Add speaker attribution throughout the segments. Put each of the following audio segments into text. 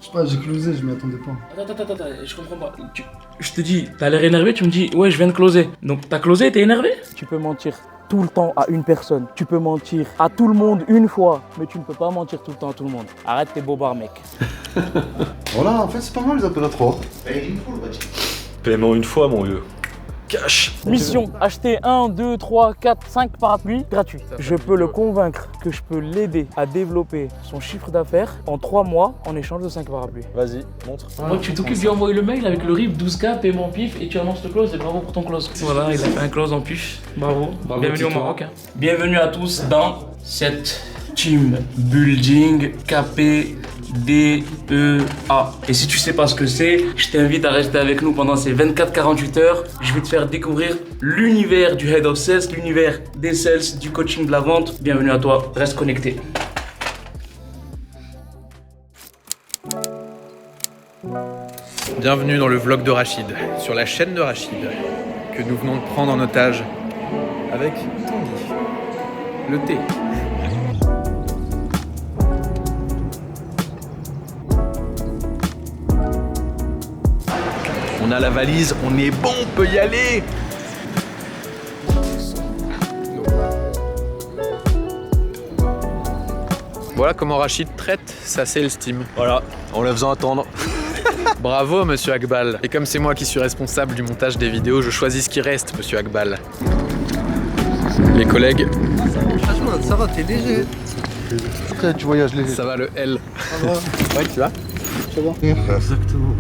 Speaker 1: sais pas, j'ai closé, je m'y attendais pas.
Speaker 2: Attends, je comprends pas. Je te dis, t'as l'air énervé, tu me dis, ouais, je viens de closer. Donc t'as closé, t'es énervé? Tu peux mentir tout le temps à une personne. Tu peux mentir à tout le monde une fois, mais tu ne peux pas mentir tout le temps à tout le monde. Arrête tes bobards, mec.
Speaker 3: Voilà, en fait, c'est pas mal les appels à 3.
Speaker 4: Paiement une fois, mon vieux. Cash.
Speaker 2: Mission, acheter 1, 2, 3, 4, 5 parapluies gratuits. Je peux le convaincre que je peux l'aider à développer son chiffre d'affaires en 3 mois en échange de 5 parapluies.
Speaker 4: Vas-y, montre.
Speaker 2: Donc tu t'occupes d'y envoyer le mail avec le RIB 12K, paiement pif, et tu annonces le close et bravo pour ton close. Voilà, il a fait un close en pif. Bravo. Bienvenue au Maroc. Hein. Bienvenue à tous dans cette team building KPDEA. Et si tu sais pas ce que c'est, je t'invite à rester avec nous pendant ces 24-48 heures. Je vais te faire découvrir l'univers du Head of Sales, l'univers des sales, du coaching, de la vente. Bienvenue à toi, reste connecté.
Speaker 5: Bienvenue dans le vlog de Rachid, sur la chaîne de Rachid, que nous venons de prendre en otage avec Tanguy, le thé. On a la valise, on est bon, on peut y aller. Voilà comment Rachid traite sa sales team.
Speaker 4: Voilà, en la faisant attendre.
Speaker 5: Bravo, monsieur Akbal. Et comme c'est moi qui suis responsable du montage des vidéos, je choisis ce qui reste, monsieur Akbal. Les collègues.
Speaker 3: Franchement, ça va, t'es léger. Après, tu voyages léger.
Speaker 5: Ça va le L.
Speaker 3: Ça va.
Speaker 5: Ouais, tu vas?
Speaker 3: Ça va. Exactement.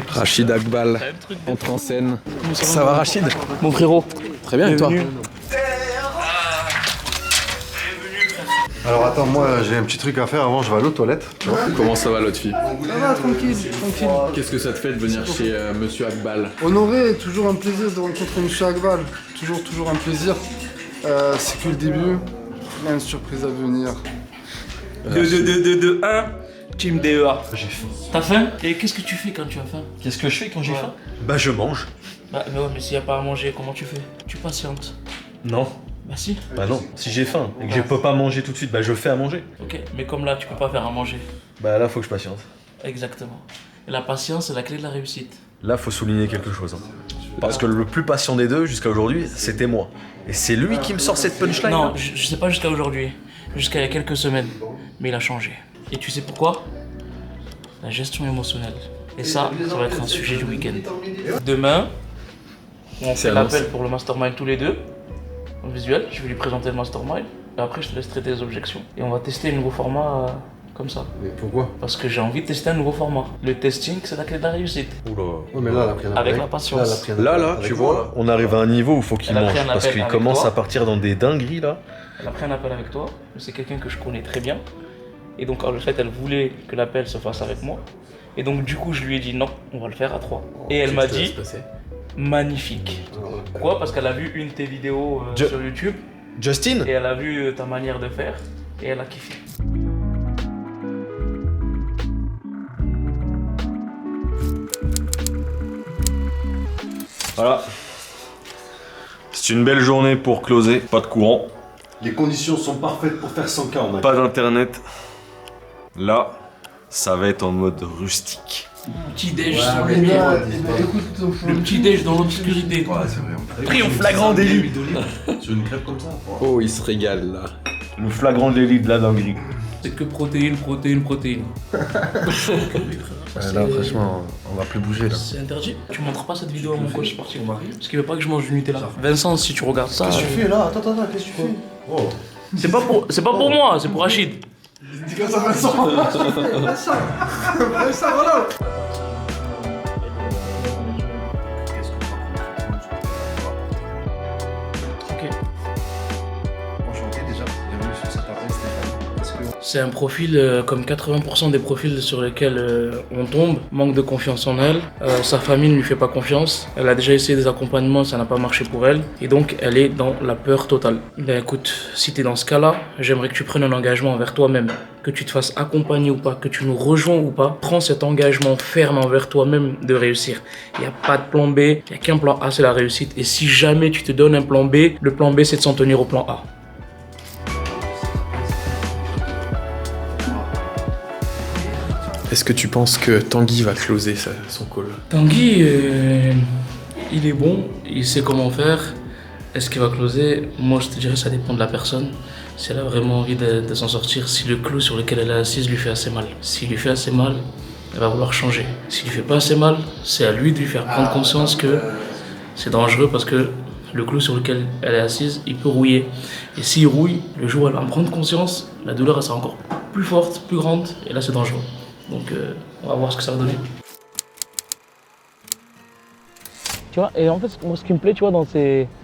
Speaker 5: Rachid Akbal entre en scène. Ça va, Rachid?
Speaker 2: Mon frérot.
Speaker 5: Très bien, et toi?
Speaker 3: Alors attends, moi j'ai un petit truc à faire avant, je vais aller aux toilettes. Tu vois.
Speaker 5: Comment ça va, l'autre fille?
Speaker 1: Ça va, tranquille.
Speaker 5: Qu'est-ce que ça te fait de venir chez monsieur Akbal?
Speaker 1: Honoré, toujours un plaisir de rencontrer M. Akbal. Toujours un plaisir. C'est que le début. Il y a une surprise à venir.
Speaker 2: 2, 1, team DEA.
Speaker 4: J'ai faim.
Speaker 2: T'as faim? Et qu'est-ce que tu fais quand tu as faim?
Speaker 4: Qu'est-ce que je fais quand j'ai faim? Bah je mange.
Speaker 2: Bah mais ouais, mais s'il n'y a pas à manger, comment tu fais? Tu patientes.
Speaker 4: Non.
Speaker 2: Bah si.
Speaker 4: Bah non. Si j'ai faim et que je peux pas manger tout de suite, bah je fais à manger.
Speaker 2: Ok, mais comme là, tu peux pas faire à manger.
Speaker 4: Bah là faut que je patiente.
Speaker 2: Exactement. Et la patience, c'est la clé de la réussite.
Speaker 4: Là faut souligner quelque chose. Hein. Parce que le plus patient des deux jusqu'à aujourd'hui, c'était moi. Et c'est lui qui me sort cette punchline.
Speaker 2: Non, je sais pas jusqu'à aujourd'hui. Jusqu'à il y a quelques semaines. Mais il a changé. Et tu sais pourquoi? La gestion émotionnelle. Et ça va être un sujet du week-end. Demain, on fait l'appel pour le mastermind tous les deux. En visuel, je vais lui présenter le mastermind. Et après, je te laisse traiter les objections. Et on va tester un nouveau format comme ça.
Speaker 3: Mais pourquoi?
Speaker 2: Parce que j'ai envie de tester un nouveau format. Le testing, c'est la clé de la réussite.
Speaker 4: Oula.
Speaker 3: Ouais, mais là, elle a pris un
Speaker 2: Avec
Speaker 3: appel.
Speaker 2: la patience.
Speaker 4: Là, tu vois, on arrive à un niveau où il faut qu'il
Speaker 2: Elle a
Speaker 4: mange.
Speaker 2: pris un
Speaker 4: Parce
Speaker 2: appel
Speaker 4: qu'il
Speaker 2: avec
Speaker 4: commence
Speaker 2: toi.
Speaker 4: à partir dans des dingueries là.
Speaker 2: Elle a pris un appel avec toi, mais c'est quelqu'un que je connais très bien. Et donc, en fait, elle voulait que l'appel se fasse avec moi. Et donc, du coup, je lui ai dit non, on va le faire à 3. Et elle m'a dit magnifique. Pourquoi? Parce qu'elle a vu une de tes vidéos sur YouTube.
Speaker 4: Justin?
Speaker 2: Et elle a vu ta manière de faire. Et elle a kiffé.
Speaker 4: Voilà. C'est une belle journée pour closer. Pas de courant.
Speaker 3: Les conditions sont parfaites pour faire 100K en a.
Speaker 4: Pas d'internet. Là, ça va être en mode rustique.
Speaker 2: Petit déj sur les murs. Le petit déj dans l'obscurité.
Speaker 3: Ouais, c'est vrai.
Speaker 2: Pris au flagrant délit.
Speaker 3: Sur une crêpe comme ça.
Speaker 5: Oh, il se régale là.
Speaker 4: Le flagrant délit de la dinguerie.
Speaker 2: C'est que protéines.
Speaker 3: Là, franchement, on va plus bouger là.
Speaker 2: C'est interdit. Tu montres pas cette vidéo à mon coach sportif. Parce qu'il veut pas que je mange du Nutella. Vincent, si tu regardes ça.
Speaker 3: Qu'est-ce que tu fais là? Attends, qu'est-ce que tu fais? Oh.
Speaker 2: C'est pas pour moi, c'est pour Rachid.
Speaker 3: Dis comme ça, Vincent. Vincent, voilà.
Speaker 2: Ok.
Speaker 3: Enchanté déjà, bienvenue sur cette adresse Stéphane.
Speaker 2: C'est un profil, comme 80% des profils sur lesquels on tombe, manque de confiance en elle. Sa famille ne lui fait pas confiance. Elle a déjà essayé des accompagnements, ça n'a pas marché pour elle. Et donc, elle est dans la peur totale. Ben écoute, si tu es dans ce cas-là, j'aimerais que tu prennes un engagement envers toi-même. Que tu te fasses accompagner ou pas, que tu nous rejoins ou pas. Prends cet engagement ferme envers toi-même de réussir. Il n'y a pas de plan B, il n'y a qu'un plan A, c'est la réussite. Et si jamais tu te donnes un plan B, le plan B, c'est de s'en tenir au plan A.
Speaker 5: Est-ce que tu penses que Tanguy va closer son call?
Speaker 2: Tanguy, il est bon, il sait comment faire. Est-ce qu'il va closer? Moi, je te dirais ça dépend de la personne. Si elle a vraiment envie de s'en sortir, si le clou sur lequel elle est assise lui fait assez mal. S'il lui fait assez mal, elle va vouloir changer. S'il lui fait pas assez mal, c'est à lui de lui faire prendre conscience que c'est dangereux parce que le clou sur lequel elle est assise, il peut rouiller. Et s'il rouille, le jour où elle va en prendre conscience, la douleur elle sera encore plus forte, plus grande, et là c'est dangereux. Donc on va voir ce que ça va donner. Tu vois, et en fait, moi ce qui me plaît, tu vois,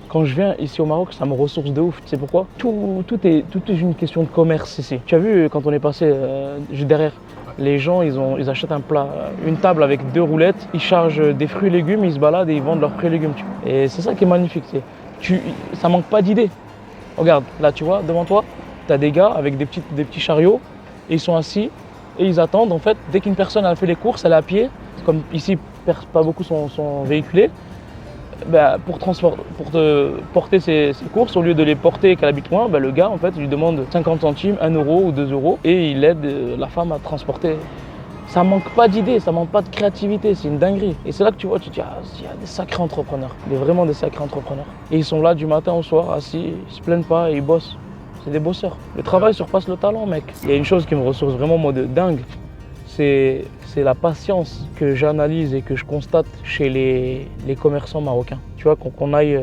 Speaker 2: quand je viens ici au Maroc, ça me ressource de ouf. Tu sais pourquoi? Tout est une question de commerce ici. Tu as vu quand on est passé juste derrière, les gens ils achètent un plat, une table avec 2 roulettes, ils chargent des fruits et légumes, ils se baladent et ils vendent leurs fruits et légumes. Et c'est ça qui est magnifique. Ça manque pas d'idées. Regarde, là tu vois, devant toi, tu as des gars avec des petits chariots et ils sont assis et ils attendent. En fait, dès qu'une personne a fait les courses, elle est à pied, comme ici pas beaucoup sont véhiculés. Bah, pour te porter ses courses, au lieu de les porter qu'elle habite loin, bah, le gars en fait il lui demande 50 centimes, 1 euro ou 2 euros et il aide la femme à transporter. Ça manque pas d'idées, ça manque pas de créativité, c'est une dinguerie. Et c'est là que tu vois, tu te dis, ah, il y a des sacrés entrepreneurs, vraiment des sacrés entrepreneurs. Et ils sont là du matin au soir, assis, ils se plaignent pas et ils bossent. C'est des bosseurs. Le travail surpasse le talent, mec. Il y a une chose qui me ressource vraiment moi de dingue, c'est la patience que j'analyse et que je constate chez les commerçants marocains. Tu vois, qu'on aille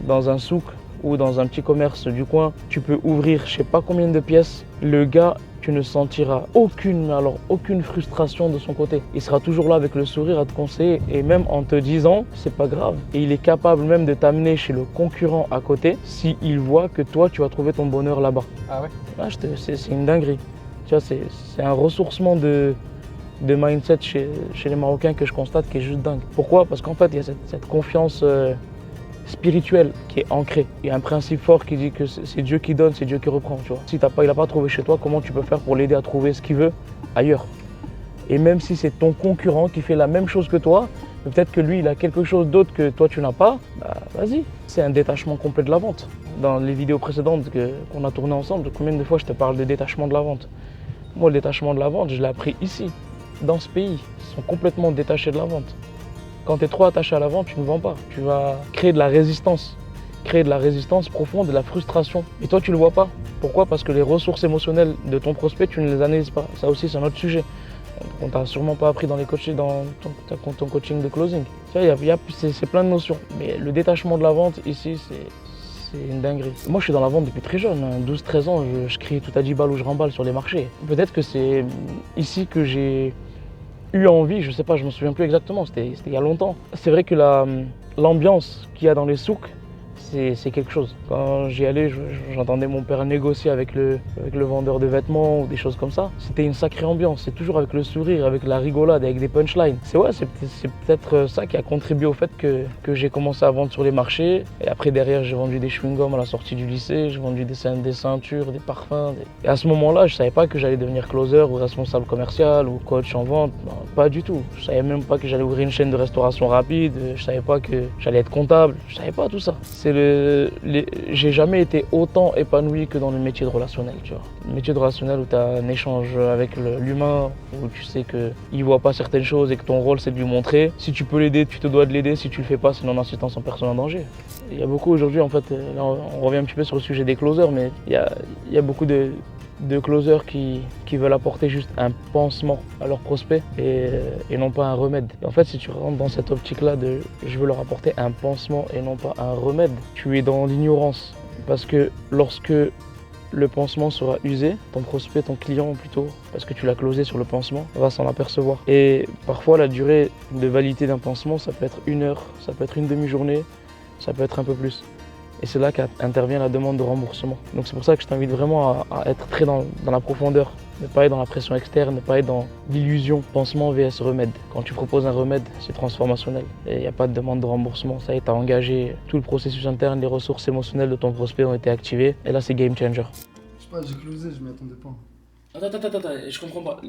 Speaker 2: dans un souk ou dans un petit commerce du coin, tu peux ouvrir je sais pas combien de pièces. Le gars, tu ne sentiras aucune frustration de son côté. Il sera toujours là avec le sourire à te conseiller et même en te disant c'est pas grave. Et il est capable même de t'amener chez le concurrent à côté s'il voit que toi tu vas trouver ton bonheur là-bas.
Speaker 5: Ah ouais?
Speaker 2: Ah, c'est une dinguerie. Tu vois, c'est un ressourcement de mindset chez les Marocains que je constate qui est juste dingue. Pourquoi? Parce qu'en fait, il y a cette confiance spirituelle qui est ancrée. Il y a un principe fort qui dit que c'est Dieu qui donne, c'est Dieu qui reprend. Tu vois. Si il n'a pas trouvé chez toi, comment tu peux faire pour l'aider à trouver ce qu'il veut ailleurs? Et même si c'est ton concurrent qui fait la même chose que toi, peut-être que lui, il a quelque chose d'autre que toi, tu n'as pas, bah vas-y. C'est un détachement complet de la vente. Dans les vidéos précédentes qu'on a tournées ensemble, combien de fois je te parle de détachement de la vente? Moi, le détachement de la vente, je l'ai appris ici, dans ce pays. Ils sont complètement détachés de la vente. Quand tu es trop attaché à la vente, tu ne vends pas. Tu vas créer de la résistance profonde, de la frustration. Et toi, tu ne le vois pas. Pourquoi? Parce que les ressources émotionnelles de ton prospect, tu ne les analyses pas. Ça aussi, c'est un autre sujet. On t'a sûrement pas appris dans ton coaching de closing. Tu vois, c'est plein de notions. Mais le détachement de la vente, ici, c'est une dinguerie. Moi, je suis dans la vente depuis très jeune, 12-13 ans, je crie tout à 10 balles ou je remballe sur les marchés. Peut-être que c'est ici que j'ai eu envie, je sais pas, je me souviens plus exactement, c'était il y a longtemps. C'est vrai que l'ambiance qu'il y a dans les souks, c'est quelque chose. Quand j'y allais, j'entendais mon père négocier avec le vendeur de vêtements ou des choses comme ça. C'était une sacrée ambiance, c'est toujours avec le sourire, avec la rigolade, avec des punchlines. C'est peut-être ça qui a contribué au fait que j'ai commencé à vendre sur les marchés. Et après, derrière, j'ai vendu des chewing-gums à la sortie du lycée, j'ai vendu des ceintures, des parfums. Et à ce moment-là, je savais pas que j'allais devenir closer ou responsable commercial ou coach en vente. Non, pas du tout. Je savais même pas que j'allais ouvrir une chaîne de restauration rapide. Je savais pas que j'allais être comptable. Je savais pas tout ça. J'ai jamais été autant épanoui que dans le métier de relationnel, tu vois. Le métier de relationnel où tu as un échange avec l'humain, où tu sais qu'il voit pas certaines choses et que ton rôle c'est de lui montrer. Si tu peux l'aider, tu te dois de l'aider. Si tu le fais pas, c'est non-assistance en personne en danger. Il y a beaucoup aujourd'hui, en fait, là on revient un petit peu sur le sujet des closers, mais il y a beaucoup de closers qui veulent apporter juste un pansement à leurs prospects et non pas un remède. Et en fait, si tu rentres dans cette optique-là de je veux leur apporter un pansement et non pas un remède, tu es dans l'ignorance. Parce que lorsque le pansement sera usé, ton prospect, ton client plutôt, parce que tu l'as closé sur le pansement, va s'en apercevoir. Et parfois, la durée de validité d'un pansement, ça peut être 1 heure, ça peut être une demi-journée, ça peut être un peu plus. Et c'est là qu'intervient la demande de remboursement. Donc c'est pour ça que je t'invite vraiment à être très dans la profondeur, ne pas être dans la pression externe, ne pas être dans l'illusion, pansement vs remède. Quand tu proposes un remède, c'est transformationnel et il n'y a pas de demande de remboursement. Ça y est, tu as engagé tout le processus interne, les ressources émotionnelles de ton prospect ont été activées et là c'est game changer.
Speaker 1: Je sais pas, j'ai closé, je m'y attendais pas.
Speaker 2: Attends, je comprends pas.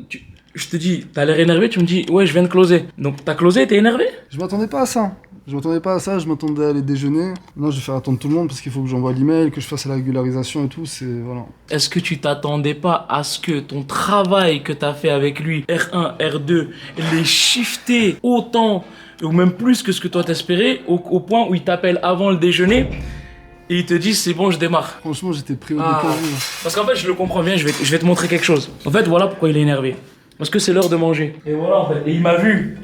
Speaker 2: Je te dis, t'as l'air énervé, tu me dis, ouais, je viens de closer. Donc t'as closé et t'es énervé?
Speaker 1: Je m'attendais pas à ça. Je m'attendais pas à ça, je m'attendais à aller déjeuner. Non, je vais faire attendre tout le monde parce qu'il faut que j'envoie l'email, que je fasse la régularisation et tout, c'est... voilà.
Speaker 2: Est-ce que tu t'attendais pas à ce que ton travail que tu as fait avec lui, R1, R2, les shifter autant, ou même plus que ce que toi t'espérais, au point où il t'appelle avant le déjeuner et il te dit c'est bon, je démarre.
Speaker 1: Franchement, j'étais pris au
Speaker 2: Ah.
Speaker 1: dépourvu.
Speaker 2: Parce qu'en fait, je le comprends bien, je vais te montrer quelque chose. En fait, voilà pourquoi il est énervé. Parce que c'est l'heure de manger. Et voilà, en fait. Et il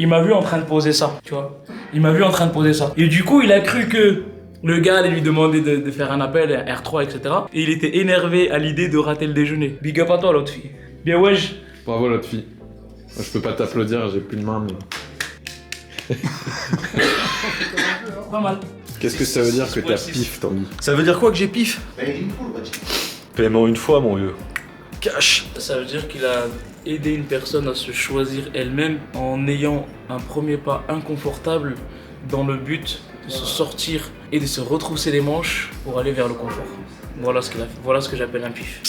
Speaker 2: m'a vu en train de poser ça, tu vois. Il m'a vu en train de poser ça. Et du coup, il a cru que le gars allait lui demander de faire un appel, R3, etc. Et il était énervé à l'idée de rater le déjeuner. Big up à toi, l'autre fille. Bien, wesh.
Speaker 5: Bravo l'autre fille. Moi, je peux pas t'applaudir, j'ai plus de main, mais...
Speaker 2: Pas mal.
Speaker 5: Qu'est-ce que ça veut dire que t'as pif, Tanguy?
Speaker 4: Ça veut dire quoi que j'ai pif? Paiement une fois, mon vieux. Cash.
Speaker 2: Ça veut dire qu'il a aidé une personne à se choisir elle-même en ayant un premier pas inconfortable dans le but de se sortir et de se retrousser les manches pour aller vers le confort. Voilà ce qu'il a fait. Voilà ce que j'appelle un pif.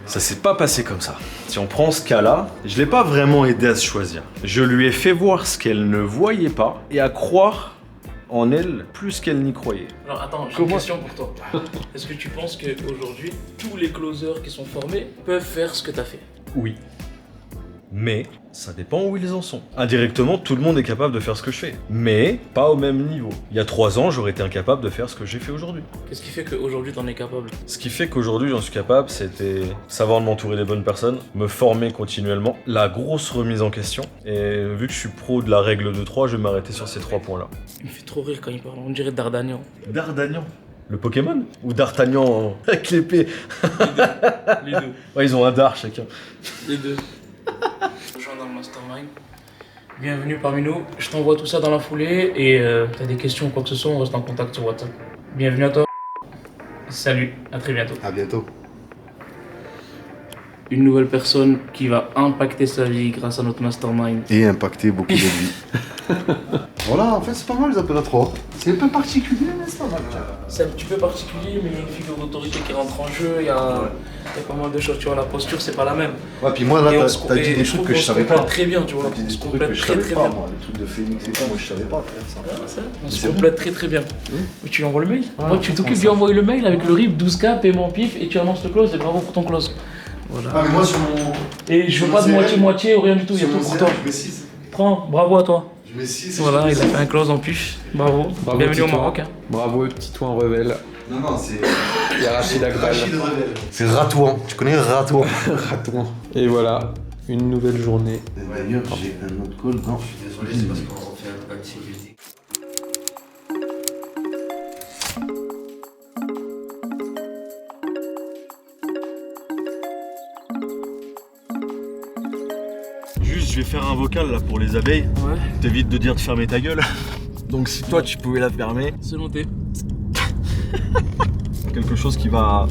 Speaker 4: Ça s'est pas passé comme ça. Si on prend ce cas-là, je l'ai pas vraiment aidé à se choisir. Je lui ai fait voir ce qu'elle ne voyait pas et à croire en elle plus qu'elle n'y croyait.
Speaker 2: Alors attends, j'ai une question pour toi. Est-ce que tu penses qu'aujourd'hui, tous les closers qui sont formés peuvent faire ce que tu as fait?
Speaker 4: Oui. Mais ça dépend où ils en sont. Indirectement, tout le monde est capable de faire ce que je fais. Mais pas au même niveau. Il y a 3 ans, j'aurais été incapable de faire ce que j'ai fait aujourd'hui.
Speaker 2: Qu'est-ce qui fait qu'aujourd'hui t'en es capable?
Speaker 4: Ce qui fait qu'aujourd'hui j'en suis capable, c'était savoir m'entourer des bonnes personnes, me former continuellement, la grosse remise en question. Et vu que je suis pro de la règle de 3, je vais m'arrêter sur ces 3 points-là.
Speaker 2: Il me fait trop rire quand il parle, on dirait D'Artagnan.
Speaker 4: D'Artagnan. Le Pokémon? Ou D'Artagnan avec l'épée?
Speaker 2: Les deux.
Speaker 4: Ouais, ils ont un dard chacun.
Speaker 2: Les deux. Rejoins dans le mastermind. Bienvenue parmi nous. Je t'envoie tout ça dans la foulée et t'as des questions ou quoi que ce soit, on reste en contact sur WhatsApp. Bienvenue à toi. Salut, à très bientôt.
Speaker 3: À bientôt.
Speaker 2: Une nouvelle personne qui va impacter sa vie grâce à notre mastermind.
Speaker 3: Et impacter beaucoup de vies. Voilà, en fait, c'est pas mal les appels à 3. C'est un peu particulier, mais c'est pas mal.
Speaker 2: C'est un petit peu particulier, mais il y a une figure d'autorité qui rentre en jeu, il y a pas mal de choses, tu vois, la posture c'est pas la même.
Speaker 3: Ouais, puis moi, là,
Speaker 2: Et on
Speaker 3: t'as dit des
Speaker 2: je
Speaker 3: trucs
Speaker 2: trouve
Speaker 3: que
Speaker 2: qu'on
Speaker 3: je
Speaker 2: se
Speaker 3: savais
Speaker 2: complète
Speaker 3: pas.
Speaker 2: très bien, tu vois,
Speaker 3: T'as dit
Speaker 2: on
Speaker 3: des
Speaker 2: se
Speaker 3: trucs
Speaker 2: complète
Speaker 3: que je
Speaker 2: très
Speaker 3: savais
Speaker 2: très
Speaker 3: pas,
Speaker 2: bien.
Speaker 3: moi. Les trucs de Phoenix et tout, moi, je savais pas faire ça.
Speaker 2: On se
Speaker 3: C'est
Speaker 2: complète très très bien. Mais tu lui envoies le mail? Ouais, tu t'occupes d'y envoyer le mail avec le RIP 12K, paiement pif, et tu annonces le close, et bravo pour ton close. Voilà.
Speaker 3: Ah, mais moi, sur mon.
Speaker 2: Et je veux
Speaker 3: sur
Speaker 2: pas de
Speaker 3: mon
Speaker 2: moitié-moitié ou rien du tout, il y a
Speaker 3: sur
Speaker 2: tout
Speaker 3: mon
Speaker 2: pour toi.
Speaker 3: CRM, je mets 6.
Speaker 2: Prends, bravo à toi.
Speaker 3: Je mets 6.
Speaker 2: Voilà, il a fait un close en pif. Bravo.
Speaker 5: Bravo,
Speaker 2: Bienvenue au
Speaker 5: Titouan.
Speaker 2: Maroc. Hein.
Speaker 5: Bravo Titouan Revel.
Speaker 3: Non, c'est.
Speaker 5: Il y a Rachid Akbal.
Speaker 3: C'est Ratouan. Tu connais Ratouan?
Speaker 5: Ratouan. Et voilà, une nouvelle journée.
Speaker 3: D'ailleurs, j'ai un autre call. Non, je suis désolé, c'est parce qu'on refait un activité.
Speaker 4: Juste, je vais faire un vocal là pour les abeilles.
Speaker 2: Ouais,
Speaker 4: T'évites de dire de fermer ta gueule. Donc si toi tu pouvais la fermer,
Speaker 2: c'est noté.
Speaker 4: quelque chose qui va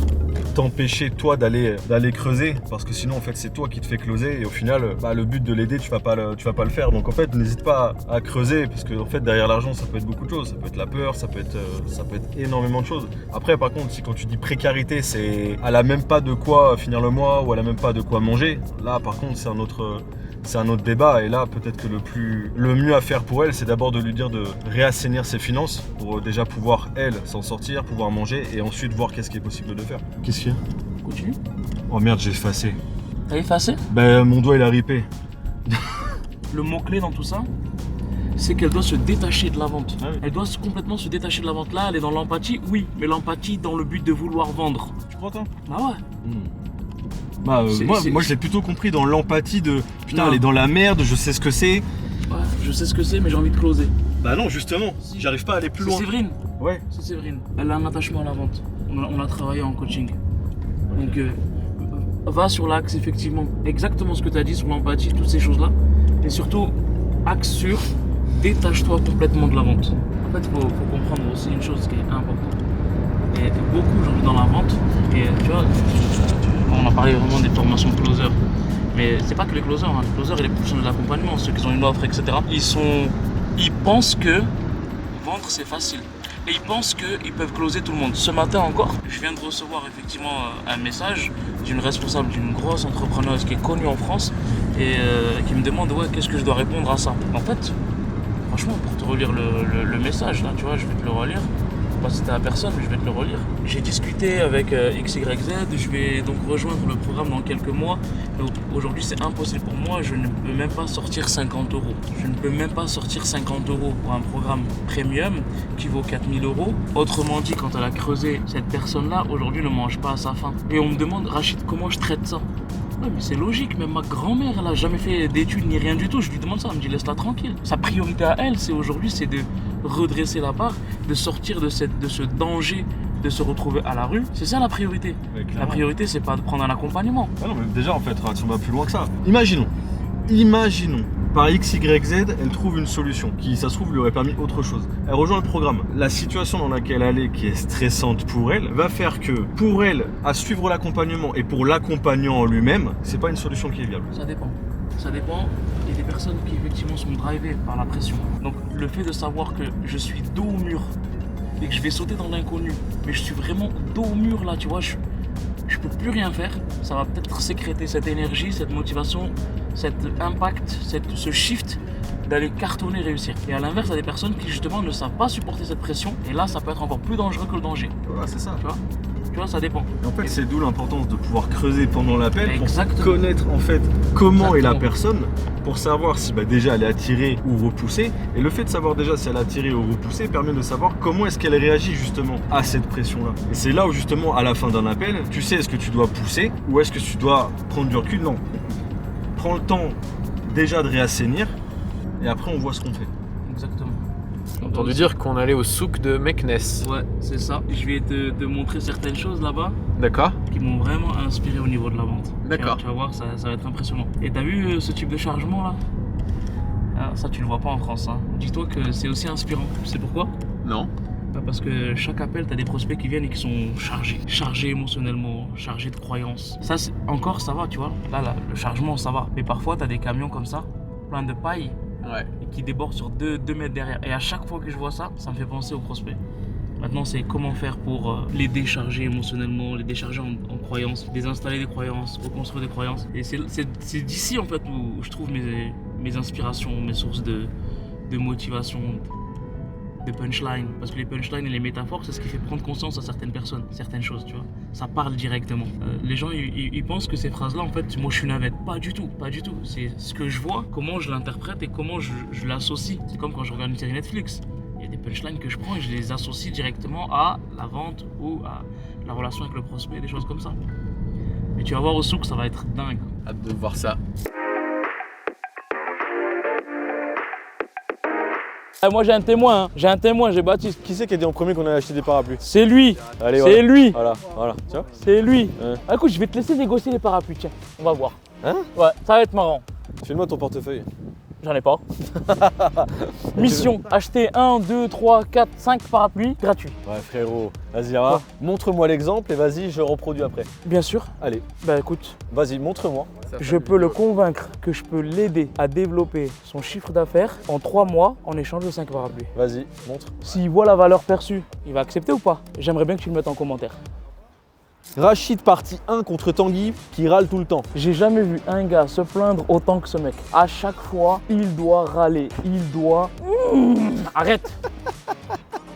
Speaker 4: t'empêcher toi d'aller creuser, parce que sinon en fait c'est toi qui te fais closer et au final le but de l'aider tu vas pas le faire. Donc en fait n'hésite pas à creuser, parce que en fait derrière l'argent ça peut être beaucoup de choses, ça peut être la peur, ça peut être énormément de choses. Après par contre si quand tu dis précarité c'est elle a même pas de quoi finir le mois ou elle a même pas de quoi manger, là par contre c'est un autre débat, et là peut-être que le mieux à faire pour elle c'est d'abord de lui dire de réassainir ses finances pour déjà pouvoir elle s'en sortir, pouvoir manger et ensuite voir qu'est-ce qui est possible de faire. Qu'est-ce qu'il y a?
Speaker 2: Continue.
Speaker 4: Oh merde, j'ai effacé.
Speaker 2: T'as effacé?
Speaker 4: Ben mon doigt il a ripé.
Speaker 2: Le mot-clé dans tout ça, c'est qu'elle doit se détacher de la vente.
Speaker 4: Ah oui.
Speaker 2: Elle doit complètement se détacher de la vente. Là, elle est dans l'empathie, oui, mais l'empathie dans le but de vouloir vendre.
Speaker 4: Tu crois toi?
Speaker 2: Bah ouais.
Speaker 4: Bah
Speaker 2: C'est-
Speaker 4: moi je l'ai plutôt compris dans l'empathie de putain
Speaker 2: Non.
Speaker 4: elle est dans la merde, je sais ce que c'est.
Speaker 2: Ouais, je sais ce que c'est, mais j'ai envie de closer.
Speaker 4: Bah non justement, j'arrive pas à aller plus
Speaker 2: C'est
Speaker 4: loin.
Speaker 2: Séverine.
Speaker 4: Ouais.
Speaker 2: C'est Séverine. Elle a un attachement à la vente. On a travaillé en coaching. Donc, va sur l'axe, effectivement, exactement ce que tu as dit sur l'empathie, toutes ces choses-là. Et surtout, axe sur détache-toi complètement de la vente. En fait, il faut comprendre aussi une chose qui est importante. Il y a beaucoup aujourd'hui dans la vente. Et tu vois, on a parlé vraiment des formations closer. Mais c'est pas que les closers, hein. Les closers et les professionnels d'accompagnement, ceux qui ont une offre, etc. Ils pensent que vendre c'est facile. Et ils pensent qu'ils peuvent closer tout le monde. Ce matin encore, je viens de recevoir effectivement un message d'une responsable d'une grosse entrepreneuse qui est connue en France et qui me demande ouais, qu'est-ce que je dois répondre à ça. En fait, Franchement, pour te relire le message, là, tu vois, je vais te le relire. Pas c'était à personne, mais je vais te le relire. J'ai discuté avec XYZ, je vais donc rejoindre le programme dans quelques mois. Aujourd'hui, c'est impossible pour moi, je ne peux même pas sortir 50 euros. Je ne peux même pas sortir 50 euros pour un programme premium qui vaut 4000 euros. Autrement dit, quand elle a creusé, cette personne-là, aujourd'hui, ne mange pas à sa faim. Et on me demande, Rachid, comment je traite ça? Ouais, mais c'est logique, même ma grand-mère, elle a jamais fait d'études ni rien du tout. Je lui demande ça, elle me dit laisse-la tranquille. Sa priorité à elle, c'est aujourd'hui, c'est de redresser la barre, de sortir de ce danger de se retrouver à la rue. C'est ça la priorité. La priorité, c'est pas de prendre un accompagnement.
Speaker 4: Ah non, mais déjà, en fait, si on va plus loin que ça, imaginons, par XYZ, elle trouve une solution qui, ça se trouve, lui aurait permis autre chose. Elle rejoint le programme. La situation dans laquelle elle est, qui est stressante pour elle, va faire que, pour elle, à suivre l'accompagnement et pour l'accompagnant en lui-même, c'est pas une solution qui est viable.
Speaker 2: Ça dépend. Ça dépend. Il y a des personnes qui, effectivement, sont drivées par la pression. Donc, le fait de savoir que je suis dos au mur et que je vais sauter dans l'inconnu, mais je suis vraiment dos au mur, là, tu vois, je peux plus rien faire. Ça va peut-être sécréter cette énergie, cette motivation, cet impact, ce shift d'aller cartonner, réussir. Et à l'inverse, il y a des personnes qui justement ne savent pas supporter cette pression. Et là, ça peut être encore plus dangereux que le danger.
Speaker 4: Voilà, c'est ça.
Speaker 2: Tu vois, ça dépend.
Speaker 4: Et en fait, c'est d'où l'importance de pouvoir creuser pendant l'appel pour
Speaker 2: Exactement.
Speaker 4: connaître en fait comment est la
Speaker 2: Exactement.
Speaker 4: personne, pour savoir si déjà elle est attirée ou repoussée. Et le fait de savoir déjà si elle est attirée ou repoussée permet de savoir comment est-ce qu'elle réagit justement à cette pression-là. Et c'est là où justement à la fin d'un appel, tu sais est-ce que tu dois pousser ou est-ce que tu dois prendre du recul. Non. Prends le temps déjà de réassainir et après on voit ce qu'on fait.
Speaker 2: Exactement.
Speaker 5: J'ai entendu dire qu'on allait au souk de Meknes.
Speaker 2: Ouais, c'est ça. Je vais te montrer certaines choses là-bas
Speaker 5: D'accord.
Speaker 2: qui m'ont vraiment inspiré au niveau de la vente.
Speaker 5: D'accord.
Speaker 2: Tu vas voir, ça va être impressionnant. Et t'as vu ce type de chargement là? Ah, ça tu le vois pas en France. Hein. Dis-toi que c'est aussi inspirant. Tu sais pourquoi?
Speaker 5: Non.
Speaker 2: Parce que chaque appel, t'as des prospects qui viennent et qui sont chargés émotionnellement, chargés de croyances. Ça, encore, ça va, tu vois. Là, le chargement, ça va. Mais parfois, t'as des camions comme ça, plein de paille,
Speaker 5: Ouais.
Speaker 2: et qui débordent sur 2 mètres derrière. Et à chaque fois que je vois ça, ça me fait penser aux prospects. Maintenant, c'est comment faire pour les décharger émotionnellement, les décharger en croyances, désinstaller des croyances, reconstruire des croyances. Et c'est d'ici, en fait, où je trouve mes inspirations, mes sources de motivation, de punchline. Parce que les punchlines et les métaphores, c'est ce qui fait prendre conscience à certaines personnes, certaines choses, tu vois. Ça parle directement. Les gens, ils pensent que ces phrases-là, en fait, moi, je suis navette. Pas du tout, pas du tout. C'est ce que je vois, comment je l'interprète et comment je l'associe. C'est comme quand je regarde une série Netflix. Il y a des punchlines que je prends et je les associe directement à la vente ou à la relation avec le prospect, des choses comme ça. Mais tu vas voir au souk, ça va être dingue.
Speaker 5: Hâte de voir ça.
Speaker 2: Moi j'ai un témoin, j'ai Baptiste.
Speaker 4: Qui c'est qui a dit en premier qu'on allait acheter des parapluies?
Speaker 2: C'est lui,
Speaker 4: Allez,
Speaker 2: c'est lui,
Speaker 4: Voilà, tu vois.
Speaker 2: c'est lui.
Speaker 4: Ouais.
Speaker 2: Ah, écoute, je vais te laisser négocier les parapluies, tiens, on va voir.
Speaker 4: Hein?
Speaker 2: Ouais, ça va être marrant.
Speaker 4: File-moi ton portefeuille.
Speaker 2: J'en ai pas. Mission, acheter 1, 2, 3, 4, 5 parapluies gratuits.
Speaker 4: Ouais frérot, vas-y Ara, montre-moi l'exemple et vas-y je reproduis après.
Speaker 2: Bien sûr.
Speaker 4: Allez,
Speaker 2: Bah écoute,
Speaker 4: vas-y montre-moi.
Speaker 2: je peux le convaincre que je peux l'aider à développer son chiffre d'affaires en 3 mois en échange de 5 parapluies.
Speaker 4: Vas-y, montre.
Speaker 2: S'il voit la valeur perçue, il va accepter ou pas? J'aimerais bien que tu le mettes en commentaire.
Speaker 4: Rachid partie 1 contre Tanguy qui râle tout le temps.
Speaker 2: J'ai jamais vu un gars se plaindre autant que ce mec. À chaque fois, il doit râler, il doit... Arrête.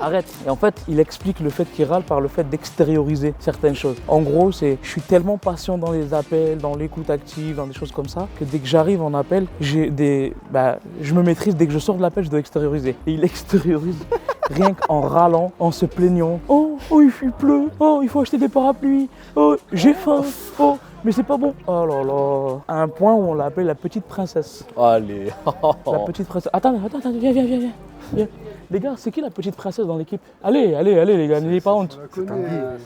Speaker 2: Arrête. Et en fait, il explique le fait qu'il râle par le fait d'extérioriser certaines choses. En gros, c'est je suis tellement patient dans les appels, dans l'écoute active, dans des choses comme ça, que dès que j'arrive en appel, je me maîtrise. Dès que je sors de l'appel, je dois extérioriser. Et il extériorise rien qu'en râlant, en se plaignant. Oh, il pleut. Oh, il faut acheter des parapluies. Oh, j'ai faim. Oh, mais c'est pas bon. Oh là là. À un point où on l'a appelée la petite princesse.
Speaker 4: Allez.
Speaker 2: La petite princesse. Attends, viens. Les gars, c'est qui la petite princesse dans l'équipe? Allez les gars, n'ayez pas honte.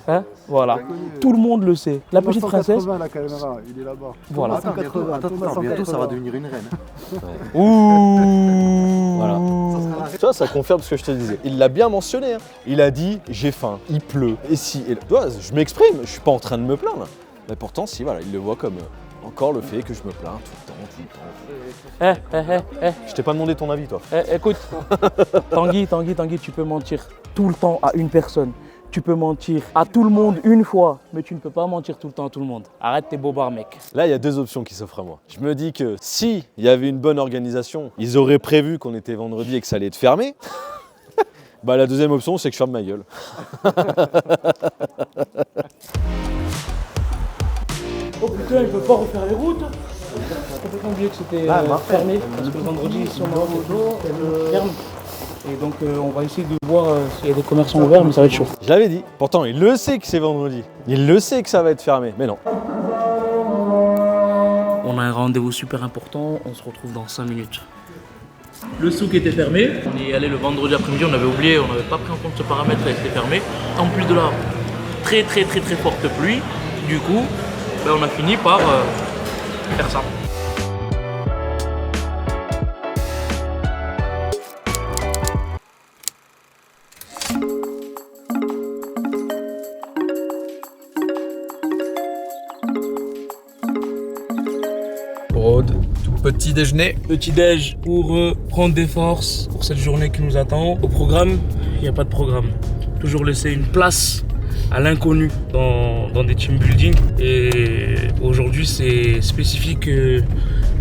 Speaker 2: Hein? Voilà. Tout le monde le sait. La petite princesse.
Speaker 1: La caméra, il est là-bas.
Speaker 2: Voilà.
Speaker 3: Attends, bientôt ça va devenir une reine.
Speaker 2: Ouh.
Speaker 4: Voilà. Tu vois, ça confirme ce que je te disais. Il l'a bien mentionné. Hein. Il a dit j'ai faim, il pleut. Et si, tu vois, je m'exprime, je suis pas en train de me plaindre. Mais pourtant, si, voilà, il le voit comme encore le fait que je me plains tout le temps. Je t'ai pas demandé ton avis, toi.
Speaker 2: Écoute, Tanguy, tu peux mentir tout le temps à une personne. Tu peux mentir à tout le monde une fois, mais tu ne peux pas mentir tout le temps à tout le monde. Arrête tes bobards, mec.
Speaker 4: Là, il y a deux options qui s'offrent à moi. Je me dis que si il y avait une bonne organisation, ils auraient prévu qu'on était vendredi et que ça allait être fermé. Bah la deuxième option, c'est que je ferme ma gueule.
Speaker 2: Oh putain, il peut pas refaire les routes. J'ai complètement oublié que c'était fermé, parce que le vendredi, ici, on a un ferme. Et donc on va essayer de voir s'il y a des commerçants ouverts, mais ça va être chaud.
Speaker 4: Je l'avais dit. Pourtant, il le sait que c'est vendredi. Il le sait que ça va être fermé, mais non.
Speaker 2: On a un rendez-vous super important, on se retrouve dans 5 minutes. Le souk était fermé, on y est allé le vendredi après-midi, on avait oublié, on n'avait pas pris en compte ce paramètre, il était fermé. En plus de la très forte pluie, du coup, ben, on a fini par faire ça.
Speaker 5: Petit déjeuner.
Speaker 2: Petit déj pour prendre des forces pour cette journée qui nous attend. Au programme, il n'y a pas de programme. Toujours laisser une place à l'inconnu dans des team building. Et aujourd'hui, c'est spécifique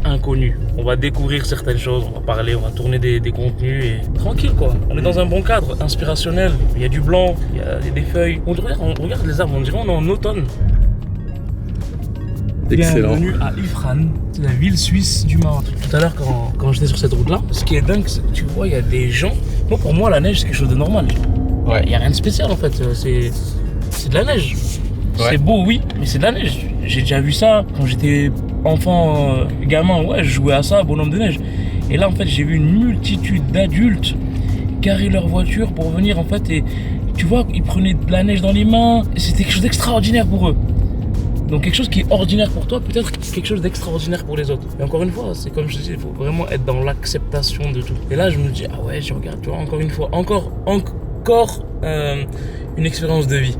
Speaker 2: inconnu. On va découvrir certaines choses, on va parler, on va tourner des contenus et tranquille quoi. On est dans un bon cadre, inspirationnel. Il y a du blanc, il y a des feuilles. On regarde les arbres, on dirait on est en automne.
Speaker 5: Excellent.
Speaker 2: Bienvenue à Ifrane, c'est la ville suisse du Maroc. Tout à l'heure, quand j'étais sur cette route-là, ce qui est dingue, c'est que tu vois, il y a des gens. Moi, pour moi, la neige, c'est quelque chose de normal.
Speaker 5: Ouais.
Speaker 2: Il n'y a rien de spécial en fait. C'est de la neige.
Speaker 5: Ouais.
Speaker 2: C'est beau, oui, mais c'est de la neige. J'ai déjà vu ça quand j'étais enfant, gamin. Ouais, je jouais à ça, bonhomme de neige. Et là, en fait, j'ai vu une multitude d'adultes garer leur voiture pour venir en fait. Et tu vois, ils prenaient de la neige dans les mains. C'était quelque chose d'extraordinaire pour eux. Donc quelque chose qui est ordinaire pour toi, peut-être quelque chose d'extraordinaire pour les autres. Et encore une fois, c'est comme je disais, il faut vraiment être dans l'acceptation de tout. Et là, je me dis, ah ouais, je regarde, tu vois, encore une fois, encore une expérience de vie.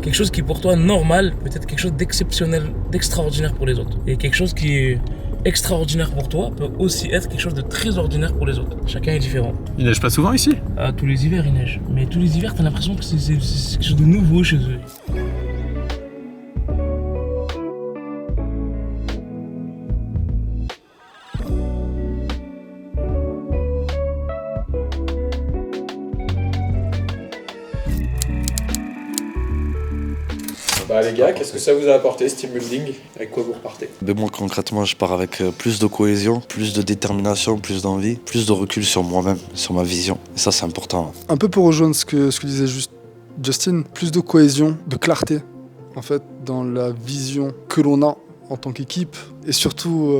Speaker 2: Quelque chose qui est pour toi normal, peut-être quelque chose d'exceptionnel, d'extraordinaire pour les autres. Et quelque chose qui est extraordinaire pour toi peut aussi être quelque chose de très ordinaire pour les autres. Chacun est différent.
Speaker 5: Il neige pas souvent ici?
Speaker 2: Tous les hivers, il neige. Mais tous les hivers, t'as l'impression que c'est quelque chose de nouveau chez eux.
Speaker 5: Bah les gars, qu'est-ce que ça vous a apporté ce team building? Avec quoi vous repartez?
Speaker 6: Mais moi concrètement je pars avec plus de cohésion, plus de détermination, plus d'envie, plus de recul sur moi-même, sur ma vision. Et ça c'est important.
Speaker 1: Un peu pour rejoindre ce que disait Justin, plus de cohésion, de clarté en fait dans la vision que l'on a en tant qu'équipe et surtout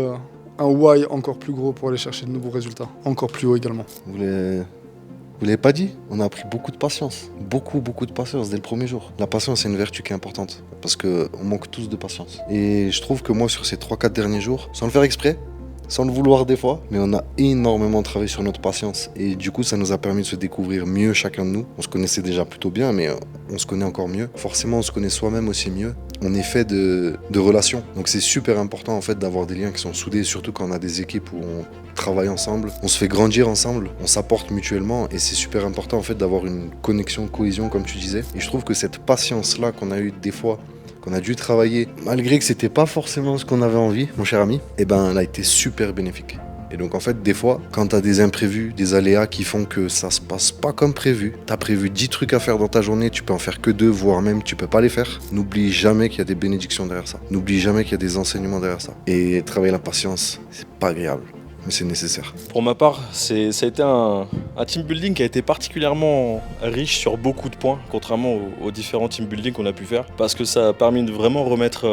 Speaker 1: un why encore plus gros pour aller chercher de nouveaux résultats, encore plus haut également.
Speaker 3: Vous l'avez pas dit, on a appris beaucoup de patience. Beaucoup de patience dès le premier jour. La patience, c'est une vertu qui est importante. Parce qu'on manque tous de patience. Et je trouve que moi, sur ces 3-4 derniers jours, sans le faire exprès, sans le vouloir des fois, mais on a énormément travaillé sur notre patience. Et du coup, ça nous a permis de se découvrir mieux chacun de nous. On se connaissait déjà plutôt bien, mais on se connaît encore mieux. Forcément, on se connaît soi-même aussi mieux. On est fait de relations. Donc c'est super important en fait d'avoir des liens qui sont soudés, surtout quand on a des équipes où on travaille ensemble, on se fait grandir ensemble, on s'apporte mutuellement et c'est super important en fait d'avoir une connexion, cohésion comme tu disais. Et je trouve que cette patience-là qu'on a eu des fois, qu'on a dû travailler, malgré que c'était pas forcément ce qu'on avait envie, mon cher ami, et ben elle a été super bénéfique. Et donc en fait, des fois, quand t'as des imprévus, des aléas qui font que ça se passe pas comme prévu, t'as prévu 10 trucs à faire dans ta journée, tu peux en faire que 2, voire même tu peux pas les faire, n'oublie jamais qu'il y a des bénédictions derrière ça. N'oublie jamais qu'il y a des enseignements derrière ça. Et travailler la patience, c'est pas agréable, mais c'est nécessaire.
Speaker 4: Pour ma part, ça a été un team building qui a été particulièrement riche sur beaucoup de points, contrairement aux différents team building qu'on a pu faire, parce que ça a permis de vraiment remettre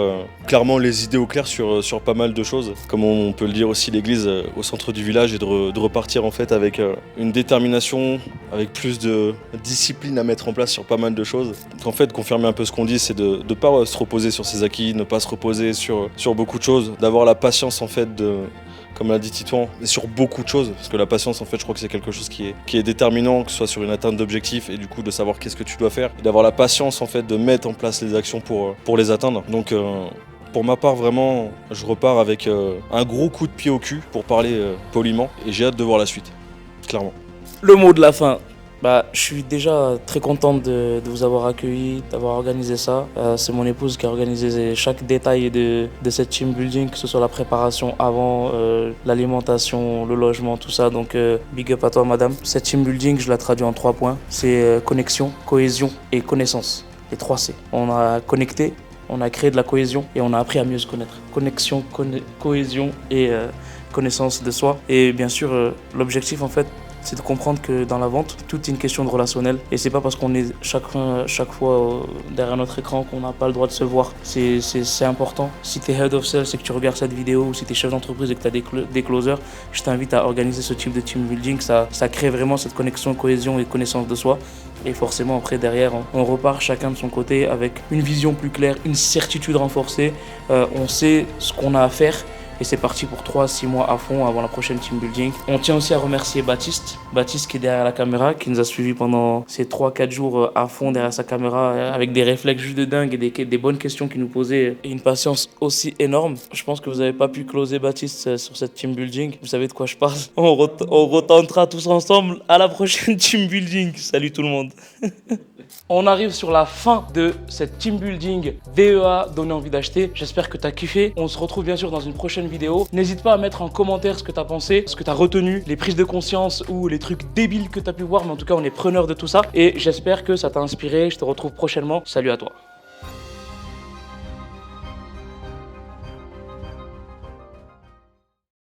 Speaker 4: clairement les idées au clair sur pas mal de choses. Comme on peut le dire aussi, l'église au centre du village et de repartir en fait avec une détermination, avec plus de discipline à mettre en place sur pas mal de choses. En fait, confirmer un peu ce qu'on dit, c'est de ne pas se reposer sur ses acquis, ne pas se reposer sur beaucoup de choses, d'avoir la patience en fait comme l'a dit Titouan, sur beaucoup de choses, parce que la patience en fait je crois que c'est quelque chose qui est déterminant, que ce soit sur une atteinte d'objectifs et du coup de savoir qu'est-ce que tu dois faire, et d'avoir la patience en fait de mettre en place les actions pour les atteindre. Donc pour ma part vraiment je repars avec un gros coup de pied au cul pour parler poliment et j'ai hâte de voir la suite, clairement.
Speaker 2: Le mot de la fin, Je suis déjà très contente de vous avoir accueilli, d'avoir organisé ça. C'est mon épouse qui a organisé chaque détail de cette team building, que ce soit la préparation avant, l'alimentation, le logement, tout ça. Donc big up à toi madame. Cette team building, je la traduis en 3 points. C'est connexion, cohésion et connaissance. Les 3 C. On a connecté, on a créé de la cohésion et on a appris à mieux se connaître. Connexion, cohésion et connaissance de soi. Et bien sûr, l'objectif en fait, c'est de comprendre que dans la vente, tout est une question de relationnel. Et c'est pas parce qu'on est chaque fois derrière notre écran qu'on n'a pas le droit de se voir. C'est important. Si tu es head of sales et que tu regardes cette vidéo, ou si tu es chef d'entreprise et que tu as des closers, je t'invite à organiser ce type de team building. Ça crée vraiment cette connexion, cohésion et connaissance de soi. Et forcément, après, derrière, on repart chacun de son côté avec une vision plus claire, une certitude renforcée. On sait ce qu'on a à faire. Et c'est parti pour 3-6 mois à fond avant la prochaine team building. On tient aussi à remercier Baptiste qui est derrière la caméra, qui nous a suivis pendant ces 3-4 jours à fond derrière sa caméra, avec des réflexes juste de dingue et des bonnes questions qu'il nous posait et une patience aussi énorme. Je pense que vous n'avez pas pu closer Baptiste sur cette team building. Vous savez de quoi je parle. On retentera tous ensemble à la prochaine team building. Salut tout le monde. On arrive sur la fin de cette team building VEA donner envie d'acheter. J'espère que tu as kiffé. On se retrouve bien sûr dans une prochaine vidéo. N'hésite pas à mettre en commentaire ce que tu as pensé, ce que tu as retenu, les prises de conscience ou les trucs débiles que tu as pu voir. Mais en tout cas, on est preneur de tout ça. Et j'espère que ça t'a inspiré. Je te retrouve prochainement. Salut à toi.